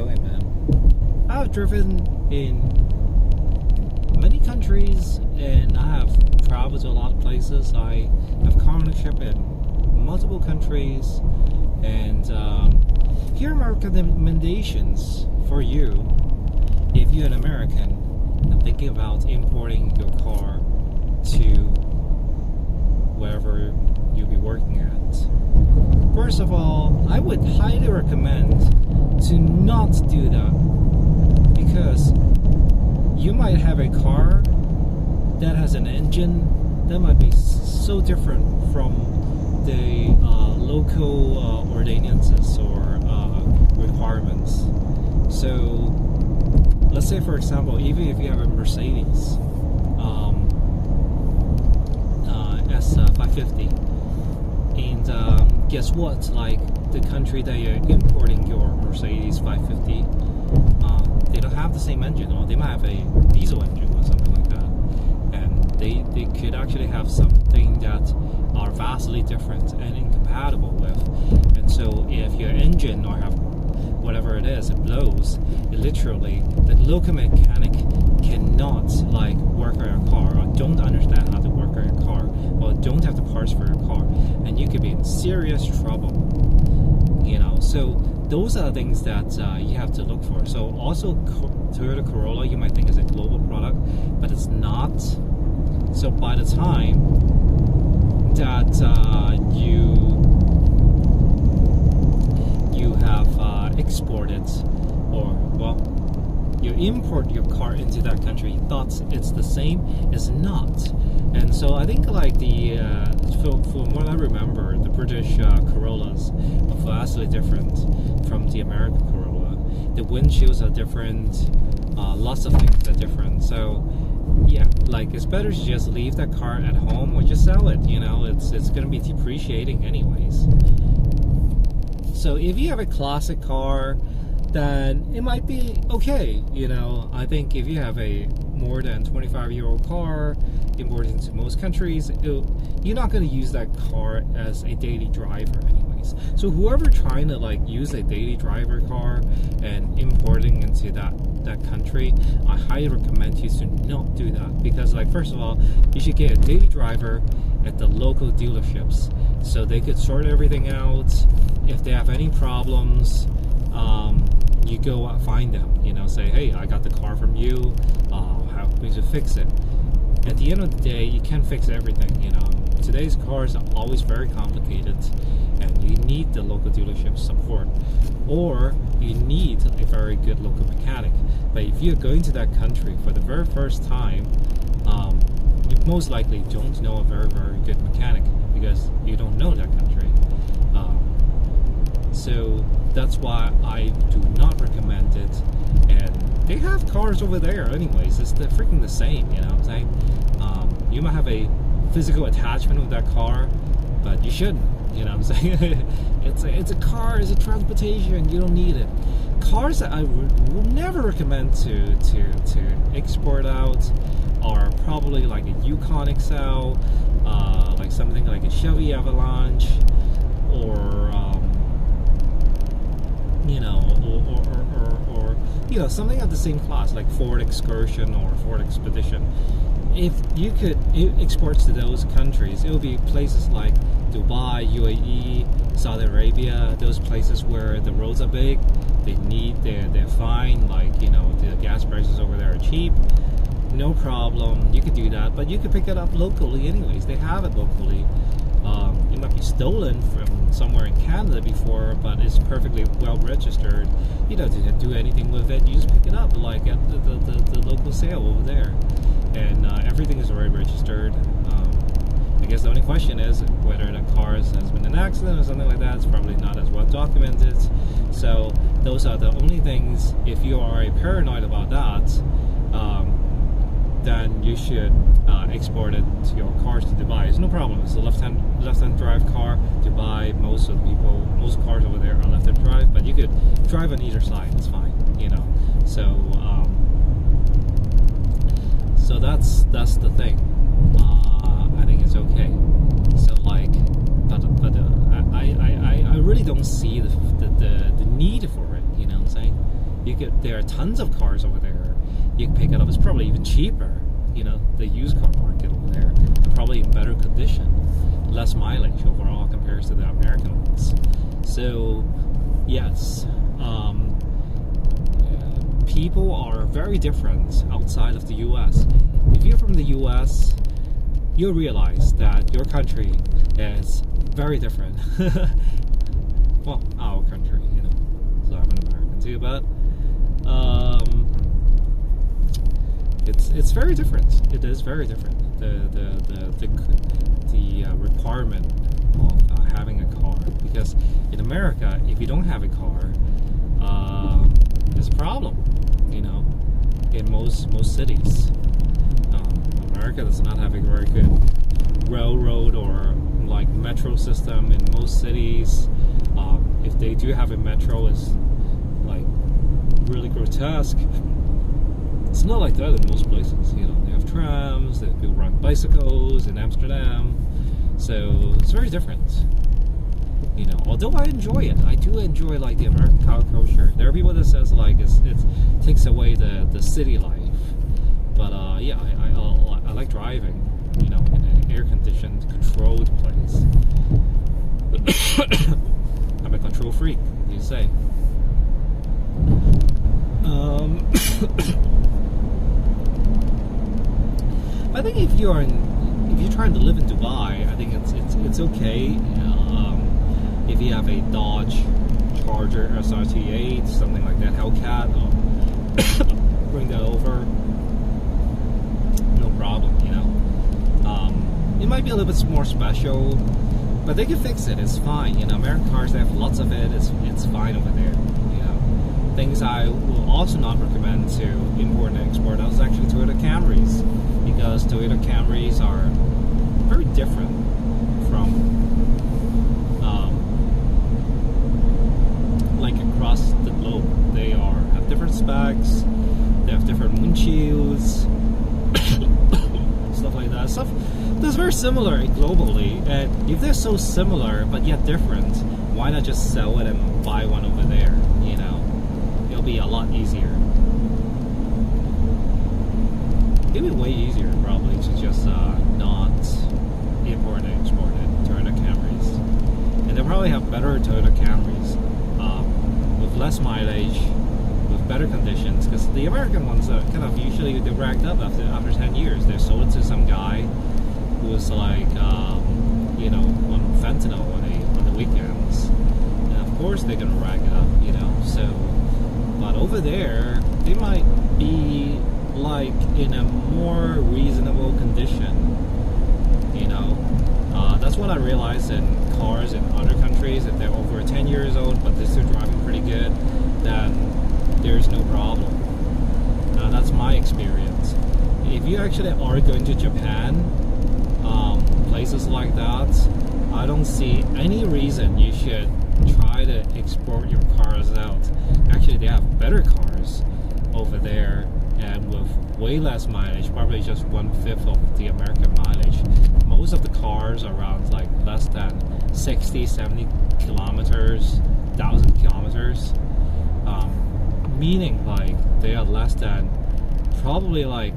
going, man? I've driven in many countries and I have traveled to a lot of places. I have car ownership in multiple countries, and here are my recommendations for you if you're an American and thinking about importing your car to wherever you'll be working at. First of all, I would highly recommend to not do that, because you might have a car that has an engine that might be so different from the local ordinances or requiremts. So let's say, for example, even if you have a Mercedes S550, and guess what, like the country that you're importing your Mercedes 550, they don't have the same engine, or they might have a diesel engine or something like that, and they could actually have something that are vastly different and incompatible with. And so if your engine or have whatever it is, it blows, it literally, the local mechanic cannot like work on your car, or don't understand how to work on your car, or don't have the parts for your car, and you could be in serious trouble, you know. So those are the things that you have to look for. So also Toyota Corolla, you might think is a global product, but it's not. So by the time that you have exported, or well, you import your car into that country, you thought it's the same, it's not. And so I think like the from what I remember, the British Corollas are vastly different from the American Corolla. The windshields are different, lots of things are different. So yeah, like it's better to just leave that car at home or just sell it, you know. It's gonna be depreciating anyways. So if you have a classic car, then it might be okay, you know. I think if you have a more than 25-year-old car imported into most countries, you're not going to use that car as a daily driver anyways. So whoever trying to like use a daily driver car and importing into that country, I highly recommend you to not do that, because like, first of all, you should get a daily driver at the local dealerships so they could sort everything out. If they have any problems, you go find them, you know, say, hey, I got the car from you, how can we fix it? At the end of the day, you can't fix everything, you know. Today's cars are always very complicated, and you need the local dealership support, or you need a very good local mechanic. But if you're going to that country for the very first time, you most likely don't know a very, very good mechanic, because you don't know that country. So that's why I do not recommend it. And they have cars over there anyways, it's freaking the same, you know what I'm saying? You might have a physical attachment with that car, but you shouldn't, you know what I'm saying? It's a car, it's a transportation, you don't need it. Cars that I would never recommend to export out are probably like a Yukon XL, like something like a Chevy Avalanche, or you know, or you know, something of the same class, like Ford Excursion or Ford Expedition. If you could export to those countries, it would be places like Dubai, UAE, Saudi Arabia, those places where the roads are big, they're fine, like, you know, the gas prices over there are cheap, no problem, you could do that. But you could pick it up locally anyways, they have it locally. It might be stolen from somewhere in Canada before, but it's perfectly well registered. You don't have to do anything with it, you just pick it up like at the local sale over there, and everything is already registered. I guess the only question is whether the car has been an accident or something like that. It's probably not as well documented. So those are the only things. If you are paranoid about that, then you should export it to your cars to Dubai. It's no problem. It's a left-hand drive car. Dubai, most cars over there are left-hand drive, but you could drive on either side. It's fine, you know. So that's the thing. I think it's okay. So like, but I really don't see the need for it. You know what I'm saying? there are tons of cars over there. You can pick it up. It's probably even cheaper. The used car market over there, and probably in better condition, less mileage overall compared to the American ones. So, yes, people are very different outside of the U.S. If you're from the U.S., you'll realize that your country is very different. Well, our country, So I'm an American too, but it's very different. It is very different. The requirement of having a car, because in America, if you don't have a car, it's a problem. In most cities, America does not have a very good railroad or like metro system in most cities. If they do have a metro, it's like really grotesque. It's not like that in most places. They have trams, people ride bicycles in Amsterdam, so it's very different. Although I enjoy it, I do enjoy like the American car culture. There are people that says like it takes away the city life, but yeah, I like driving, in an air-conditioned, controlled place. I'm a control freak, you say. I think if you're trying to live in Dubai, I think it's okay. If you have a Dodge Charger SRT8, something like that, Hellcat, bring that over, no problem. It might be a little bit more special, but they can fix it. It's fine. American cars, they have lots of it. It's fine over there. Things I will also not recommend to import and export. That was actually Toyota Camrys, because Toyota Camrys are very different from like across the globe. They have different specs. They have different windshields, stuff like that. Stuff that's very similar globally. And if they're so similar but yet different, why not just sell it and buy one over there? It'll be a lot easier. It'll be way easier probably to just not import and export it. Toyota Camrys, and they'll probably have better Toyota Camrys with less mileage, with better conditions. Because the American ones are kind of usually they're racked up after 10 years. They're sold to some guy who was like on fentanyl on the weekends, and of course they're gonna rack it up. So. But over there, they might be like in a more reasonable condition. That's what I realized in cars in other countries. If they're over 10 years old but they're still driving pretty good, then there's no problem. That's my experience. If you actually are going to Japan, places like that, I don't see any reason you should try to export your cars out. Actually, they have better cars over there, and with way less mileage, probably just 1/5 of the American mileage. Most of the cars are around like less than 60, 70 kilometers, 1,000 kilometers, meaning like they are less than probably like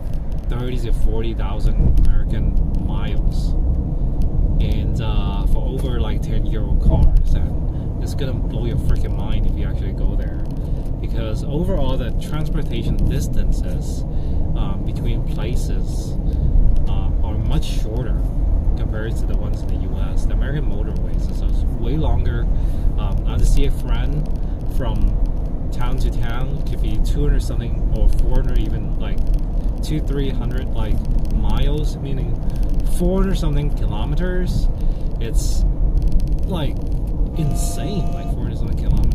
30 to 40,000 American miles, and for over like 10-year-old cars. And it's gonna blow your freaking mind if you actually go there, because overall the transportation distances between places are much shorter compared to the ones in the US. The American motorways is way longer. I had to see a friend from town to town. It could be 200 something or 400, even like 200-300 like miles, meaning 400 something kilometers. It's like insane, like 400 something kilometers.